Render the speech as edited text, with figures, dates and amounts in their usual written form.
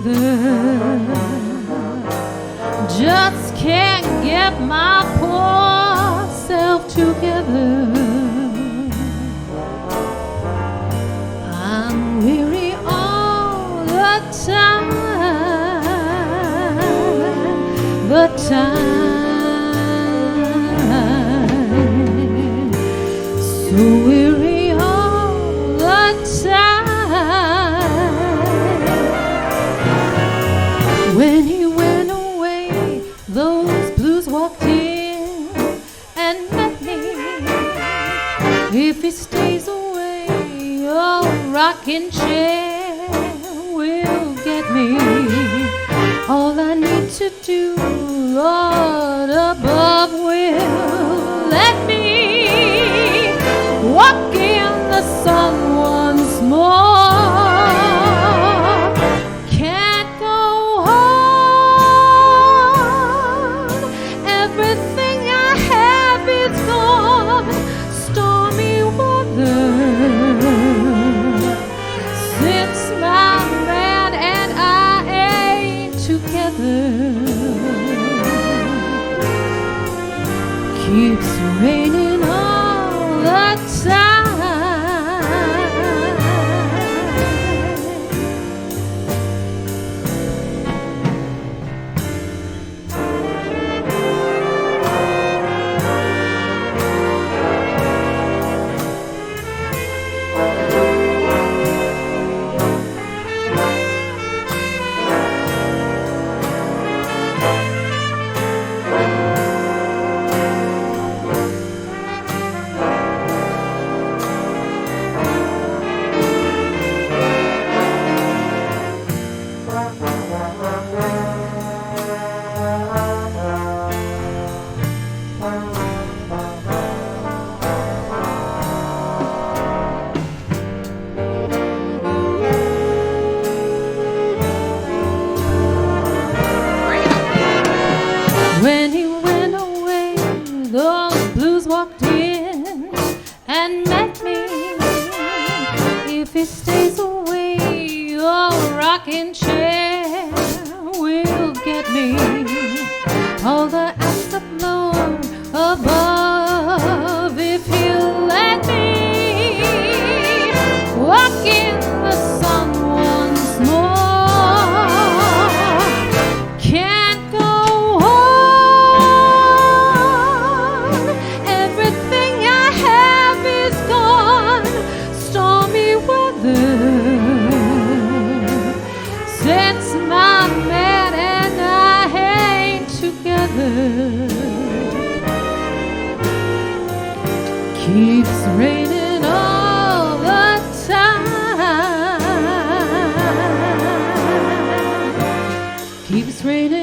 weather. Just can't get my poor self together. I'm weary all the time, the time, so weary all the time. When he went away, those blues walked in and met me. If he stays away, a rocking chair will get me. All I need to do, Lord above will let me walk in the sun once more. Can't go on. Everything I have is gone. Stormy weather. Since my man and I ain't together, keeps raining all the time. When he went away, those blues walked in and met me. If he stays away, a rocking chair will get me. All the acts of Lord above, if he'll let me walk in the sun once more. Can't go on. Everything I have is gone. Stormy weather. Since my man and I ain't together, keeps raining all the time. Keeps raining.